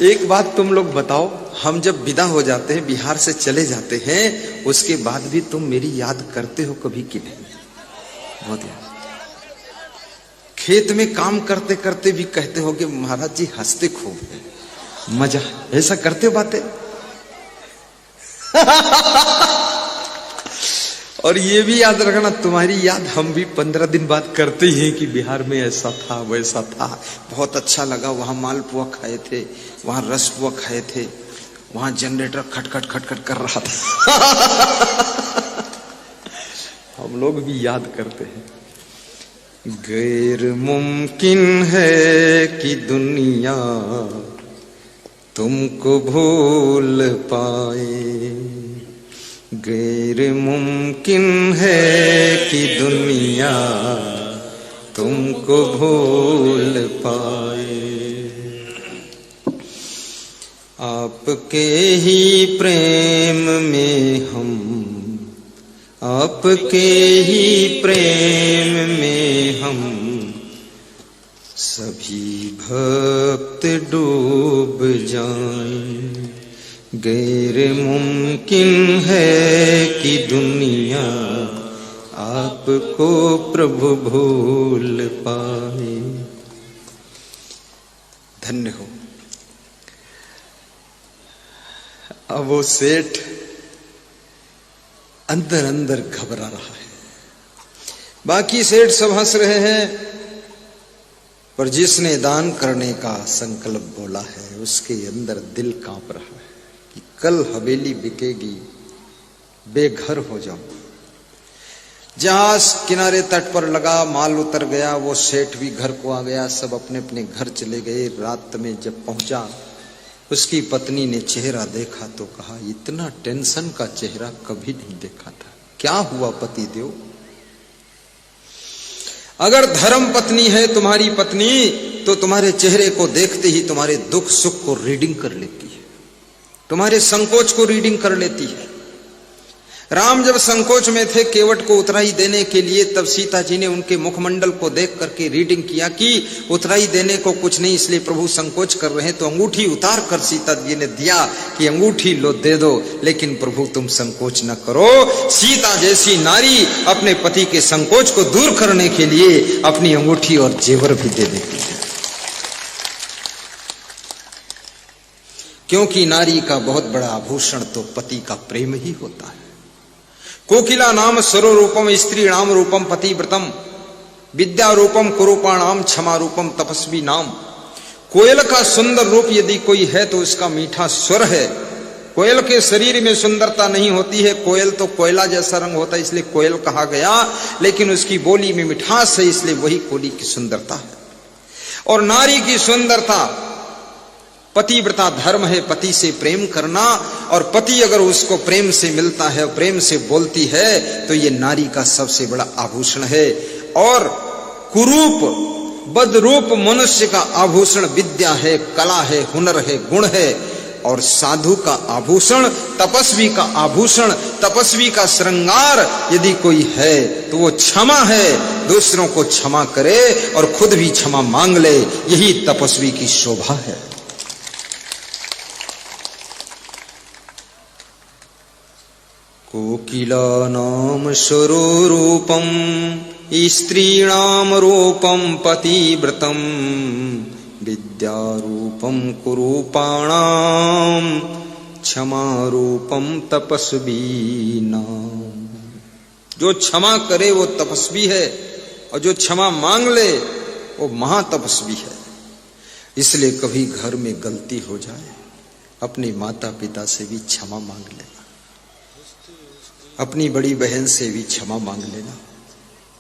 एक बात तुम लोग बताओ, हम जब विदा हो जाते हैं, बिहार से चले जाते हैं, उसके बाद भी तुम मेरी याद करते हो कभी कि नहीं? बहुत याद। खेत में काम करते करते भी कहते हो कि महाराज जी हंसते खूब है, मजा, ऐसा करते हो बातें। और ये भी याद रखना, तुम्हारी याद हम भी 15 दिन बाद करते ही हैं कि बिहार में ऐसा था वैसा था, बहुत अच्छा लगा, वहां मालपुआ खाए थे, वहां रसपुआ खाए थे, वहां जनरेटर खटखट खटखट कर रहा था। हम लोग भी याद करते हैं। गैर मुमकिन है कि दुनिया तुमको भूल पाए, गैर मुमकिन है कि दुनिया तुमको भूल पाए। आपके ही प्रेम में हम, आपके ही प्रेम में हम सभी भक्त डूब जाएं। गैर मुमकिन है कि दुनिया आपको प्रभु भूल पाए। धन्य हो। अब वो सेठ अंदर अंदर घबरा रहा है, बाकी सेठ सब हंस रहे हैं, पर जिसने दान करने का संकल्प बोला है उसके अंदर दिल कांप रहा है कि कल हवेली बिकेगी, बेघर हो जाऊं। जहाज किनारे तट पर लगा, माल उतर गया, वो सेठ भी घर को आ गया, सब अपने अपने घर चले गए। रात में जब पहुंचा, उसकी पत्नी ने चेहरा देखा तो कहा, इतना टेंशन का चेहरा कभी नहीं देखा था, क्या हुआ पति देव? अगर धर्म पत्नी है तुम्हारी पत्नी तो तुम्हारे चेहरे को देखते ही तुम्हारे दुख सुख को रीडिंग कर लेती है, तुम्हारे संकोच को रीडिंग कर लेती है। राम जब संकोच में थे केवट को उतराई देने के लिए, तब सीता जी ने उनके मुखमंडल को देख करके रीडिंग किया कि उतराई देने को कुछ नहीं, इसलिए प्रभु संकोच कर रहे हैं, तो अंगूठी उतार कर सीता जी ने दिया कि अंगूठी लो दे दो, लेकिन प्रभु तुम संकोच न करो। सीता जैसी नारी अपने पति के संकोच को दूर करने के लिए अपनी अंगूठी और जेवर भी दे देती है, क्योंकि नारी का बहुत बड़ा आभूषण तो पति का प्रेम ही होता है। कोकिला नाम स्वरूपम स्त्री नाम रूपम पतिव्रतम, विद्या रूपम कुरूपाणाम क्षमा रूपम तपस्वी नाम। कोयल का सुंदर रूप यदि कोई है तो उसका मीठा स्वर है। कोयल के शरीर में सुंदरता नहीं होती है, कोयल तो कोयला जैसा रंग होता है इसलिए कोयल कहा गया, लेकिन उसकी बोली में मिठास है इसलिए वही कोयली की सुंदरता है। और नारी की सुंदरता पतिव्रता धर्म है, पति से प्रेम करना, और पति अगर उसको प्रेम से मिलता है, प्रेम से बोलती है, तो ये नारी का सबसे बड़ा आभूषण है। और कुरूप बदरूप मनुष्य का आभूषण विद्या है, कला है, हुनर है, गुण है। और साधु का आभूषण, तपस्वी का आभूषण, तपस्वी का श्रृंगार यदि कोई है तो वो क्षमा है, दूसरों को क्षमा करे और खुद भी क्षमा मांग ले, यही तपस्वी की शोभा है। कोकिला नाम स्वरूपम स्त्रीणाम रूपम पतिव्रतम, विद्या रूपम कुरूपाणाम क्षमा रूपम तपस्वी नाम। जो क्षमा करे वो तपस्वी है, और जो क्षमा मांग ले वो महातपस्वी है। इसलिए कभी घर में गलती हो जाए, अपने माता पिता से भी क्षमा मांग लेना, अपनी बड़ी बहन से भी क्षमा मांग लेना,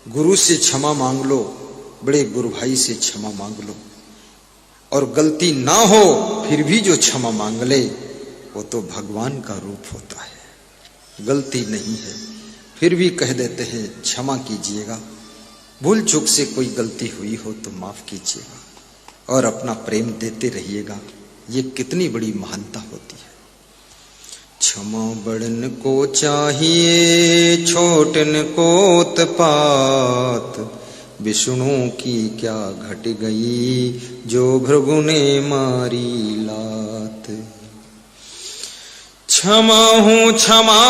गुरु से क्षमा मांग लो, बड़े गुरु भाई से क्षमा मांग लो। और गलती ना हो फिर भी जो क्षमा मांग ले वो तो भगवान का रूप होता है। गलती नहीं है फिर भी कह देते हैं क्षमा कीजिएगा, भूल चूक से कोई गलती हुई हो तो माफ कीजिएगा, और अपना प्रेम देते रहिएगा। ये कितनी बड़ी महानता होती है। क्षमा बड़न को चाहिए, छोटन को उत्पात, विष्णु की क्या घट गई, जो भृगु ने मारी लात। क्षमा हूँ क्षमा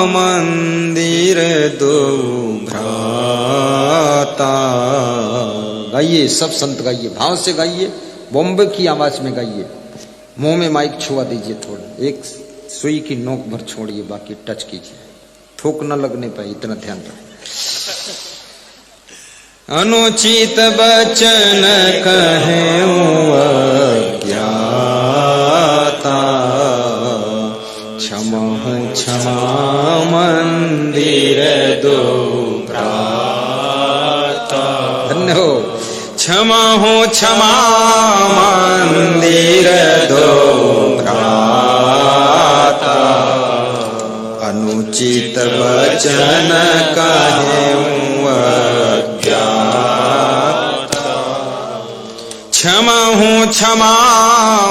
मंदिर दो भ्राता। गाइए सब संत गाइए, भाव से गाइए, बॉम्बे की आवाज में गाइए। मुंह में माइक छुआ दीजिए, थोड़ा एक सुई की नोक भर छोड़िए, बाकी टच कीजिए। थूक न लगने पाए, इतना ध्यान रख। अनुचित बचन कहेऊं अज्ञाता, क्षमहु क्षमा मंदिर दो भ्राता। धन्य हो। क्षमा हो क्षमा मंदिर दो भ्राता, अनुचित वचन कहेऊं अज्ञाता। क्षमा हो क्षमा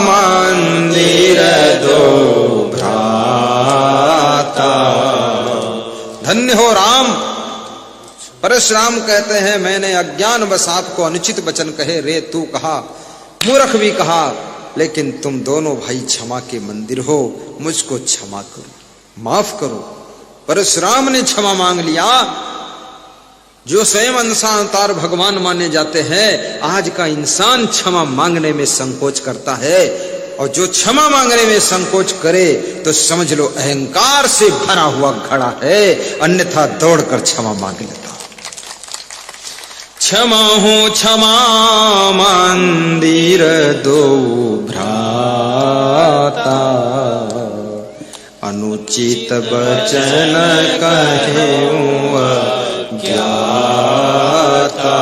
मंदिर दो भ्राता। धन्य हो राम। परशुराम कहते हैं मैंने अज्ञान बस आपको अनुचित वचन कहे, रे तू कहा, मूर्ख भी कहा, लेकिन तुम दोनों भाई क्षमा के मंदिर हो, मुझको क्षमा करो, माफ करो। परशुराम ने क्षमा मांग लिया। जो स्वयं अंशावतार भगवान माने जाते हैं, आज का इंसान क्षमा मांगने में संकोच करता है, और जो क्षमा मांगने में संकोच करे तो समझ लो अहंकार से भरा हुआ घड़ा है, अन्यथा दौड़कर क्षमा मांग लेता। क्षमा हो क्षमा मंदिर दो भ्राता, अनुचित वचन कहेऊं अज्ञाता।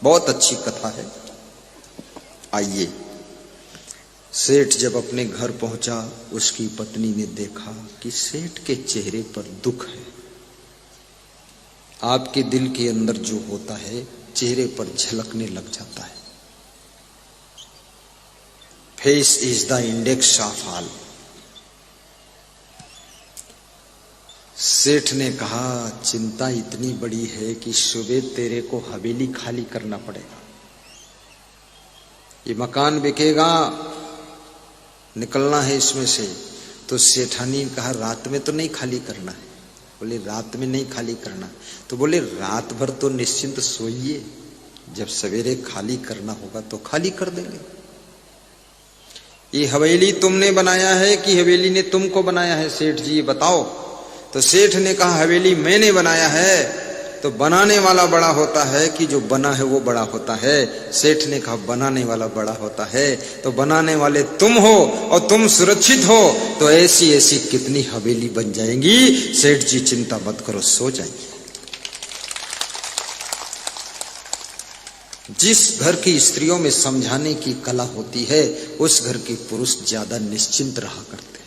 बहुत अच्छी कथा है। आइए, सेठ जब अपने घर पहुंचा, उसकी पत्नी ने देखा कि सेठ के चेहरे पर दुख है। आपके दिल के अंदर जो होता है चेहरे पर झलकने लग जाता है। Face is the index of all. सेठ ने कहा चिंता इतनी बड़ी है कि सुबह तेरे को हवेली खाली करना पड़ेगा। ये मकान बिकेगा, निकलना है इसमें से। तो सेठानी ने कहा रात में तो नहीं खाली करना है। बोले रात में नहीं खाली करना। तो बोले रात भर तो निश्चिंत सोइए, जब सवेरे खाली करना होगा तो खाली कर देंगे। ये हवेली तुमने बनाया है कि हवेली ने तुमको बनाया है सेठ जी, बताओ। तो सेठ ने कहा हवेली मैंने बनाया है। तो बनाने वाला बड़ा होता है कि जो बना है वो बड़ा होता है? सेठ ने कहा बनाने वाला बड़ा होता है। तो बनाने वाले तुम हो और तुम सुरक्षित हो, तो ऐसी ऐसी कितनी हवेली बन जाएंगी। सेठ जी चिंता मत करो, सो जाएंगी। जिस घर की स्त्रियों में समझाने की कला होती है, उस घर के पुरुष ज्यादा निश्चिंत रहा करते हैं,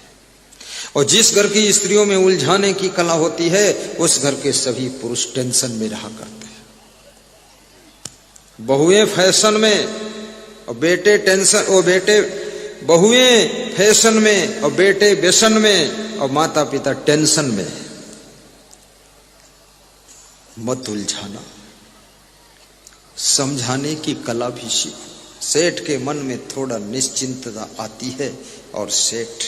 और जिस घर की स्त्रियों में उलझाने की कला होती है, उस घर के सभी पुरुष टेंशन में रहा करते हैं। बहुएं फैशन में और बेटे टेंशन, और बेटे बहुएं फैशन में और बेटे व्यसन में और माता पिता टेंशन में। मत उलझाना, समझाने की कला भी सीखो। सेठ के मन में थोड़ा निश्चिंतता आती है और सेठ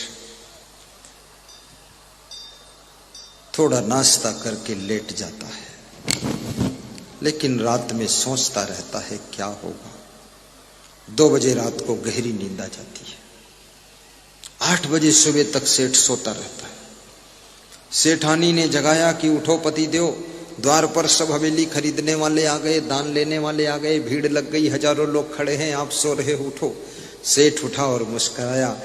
थोड़ा नाश्ता करके लेट जाता है, लेकिन रात में सोचता रहता है क्या होगा। 2 बजे रात को गहरी नींद आ जाती है। 8 बजे सुबह तक सेठ सोता रहता है। सेठानी ने जगाया कि उठो पति देव। द्वार पर सब हवेली खरीदने वाले आ गए, दान लेने वाले आ गए, भीड़ लग गई, हजारों लोग खड़े हैं, आप सो रहे हो, उठो। सेठ उठा और मुस्कुराया,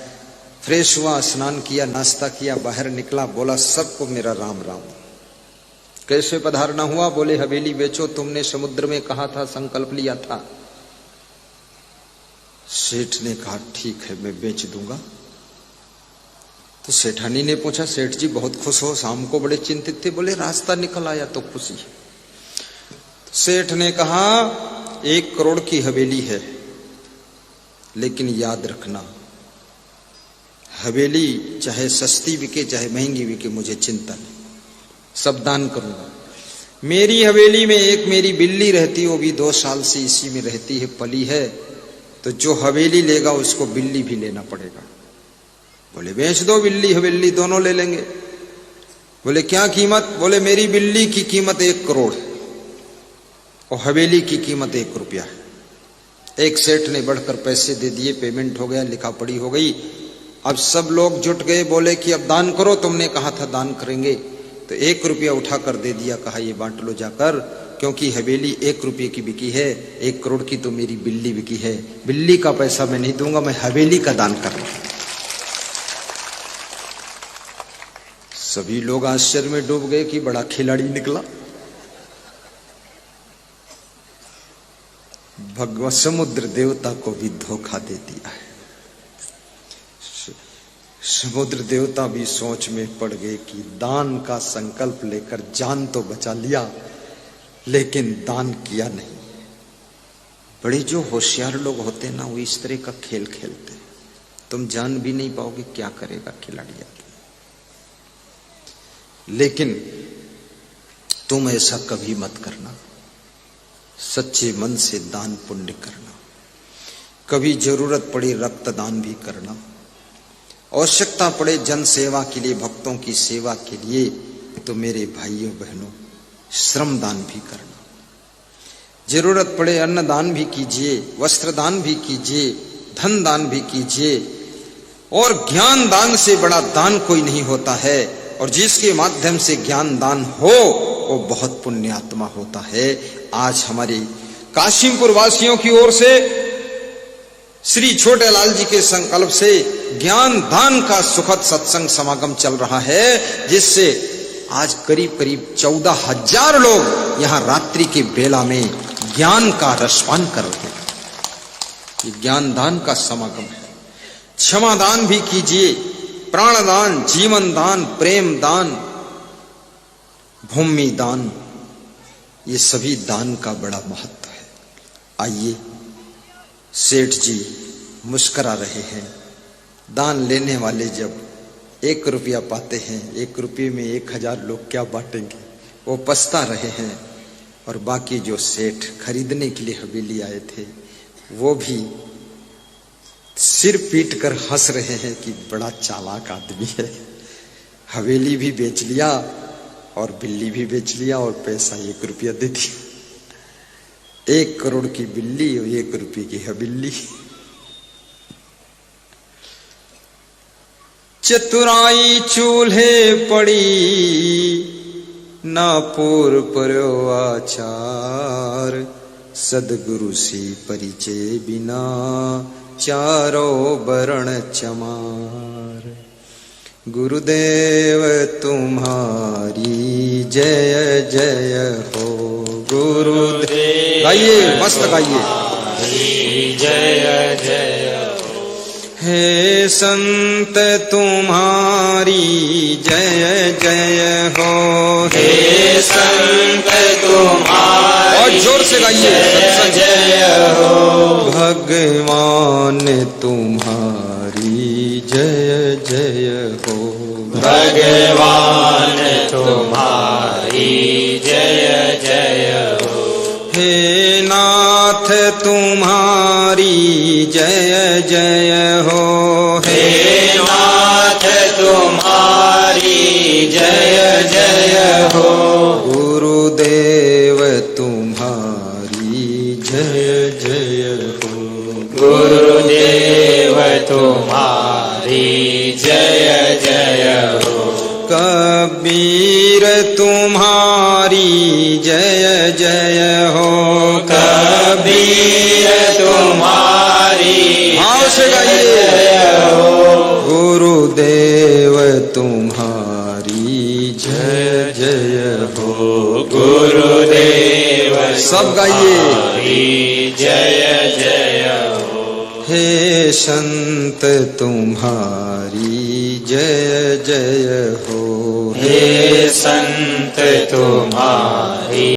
फ्रेश हुआ, स्नान किया, नाश्ता किया, बाहर निकला, बोला सबको मेरा राम राम। कैसे पधारना हुआ? बोले हवेली बेचो, तुमने समुद्र में कहा था, संकल्प लिया था। सेठ ने कहा ठीक है मैं बेच दूंगा। तो सेठानी ने पूछा सेठ जी बहुत खुश हो, शाम को बड़े चिंतित थे। बोले रास्ता निकल आया तो खुशी। तो सेठ ने कहा 1 करोड़ की हवेली है, लेकिन याद रखना हवेली चाहे सस्ती बिके चाहे महंगी बिके, मुझे चिंता नहीं, सब दान करूंगा। मेरी हवेली में एक मेरी बिल्ली रहती, वो भी 2 साल से इसी में रहती है, पली है। तो जो हवेली लेगा उसको बिल्ली भी लेना पड़ेगा। बोले बेच दो, बिल्ली हवेली दोनों ले लेंगे। बोले क्या कीमत? बोले मेरी बिल्ली की कीमत 1 करोड़ और हवेली की कीमत 1 रुपया है। एक सेठ ने बढ़कर पैसे दे दिए, पेमेंट हो गया, लिखा पढ़ी हो गई। अब सब लोग जुट गए, बोले कि अब दान करो, तुमने कहा था दान करेंगे। तो 1 रुपया उठाकर दे दिया, कहा ये बांट लो जाकर, क्योंकि हवेली 1 रुपये की बिकी है, 1 करोड़ की तो मेरी बिल्ली बिकी है, बिल्ली का पैसा मैं नहीं दूंगा, मैं हवेली का दान कर रहा हूं। सभी लोग आश्चर्य में डूब गए कि बड़ा खिलाड़ी निकला। भगवान समुद्र देवता को भी धोखा दे दिया है। समुद्र देवता भी सोच में पड़ गए कि दान का संकल्प लेकर जान तो बचा लिया, लेकिन दान किया नहीं। बड़े जो होशियार लोग होते हैं ना, वो इस तरह का खेल खेलते हैं, तुम जान भी नहीं पाओगे क्या करेगा खिलाड़ी आके। लेकिन तुम ऐसा कभी मत करना, सच्चे मन से दान पुण्य करना। कभी जरूरत पड़े रक्तदान भी करना, आवश्यकता पड़े जन सेवा के लिए, भक्तों की सेवा के लिए, तो मेरे भाइयों बहनों श्रम दान भी करना। जरूरत पड़े अन्न दान भी कीजिए, वस्त्र दान भी कीजिए, धन दान भी कीजिए। और ज्ञान दान से बड़ा दान कोई नहीं होता है, और जिसके माध्यम से ज्ञान दान हो वो बहुत पुण्यात्मा होता है। आज हमारे काशिमपुर वासियों की ओर से श्री छोटे लाल जी के संकल्प से ज्ञान दान का सुखद सत्संग समागम चल रहा है, जिससे आज करीब करीब 14,000 लोग यहां रात्रि के बेला में ज्ञान का रसपान कर रहे हैं। ये ज्ञान दान का समागम है। क्षमा दान भी कीजिए, प्राण दान, जीवन दान, प्रेम दान, भूमि दान, ये सभी दान का बड़ा महत्व है। आइए, सेठ जी मुस्करा रहे हैं। दान लेने वाले जब 1 रुपया पाते हैं, 1 रुपये में 1000 लोग क्या बांटेंगे, वो पछता रहे हैं। और बाकी जो सेठ खरीदने के लिए हवेली आए थे, वो भी सिर पीट कर हंस रहे हैं कि बड़ा चालाक आदमी है, हवेली भी बेच लिया और बिल्ली भी बेच लिया और पैसा 1 रुपया दे दिया। 1 करोड़ की बिल्ली और 1 रुपये की हवेली। चतुराई चूल्हे पड़ी, ना पूर पर्यो आचार, सदगुरु सी परिचय बिना चारो वरण चमार। गुरुदेव तुम्हारी जय जय हो, गुरुदेव। गाइए, मस्त गाइए। जय जय हे संत तुम्हारी जय जय हो, हे संत तुम्हारी, और जोर से गाइए, जय जय हो। भगवान तुम्हारी जय जय हो, भगवान तुम्हारी जय जय हो। हे नाथ तुम्हारी जय जय हो, हे नाथ तुम्हारी जय जय हो। गुरुदेव तुम्हारी जय जय हो, गुरुदेव तुम्हारी जय जय हो। कबीर तुम्हारी जय जय हो, कबीर तुम्हारी भाव से गाइए हो। गुरुदेव तुम्हारी जय जय हो, गुरुदेव सब गाइए, जय जय हो। हे संत तुम्हारी जय जय हो, हे संत तुम्हारी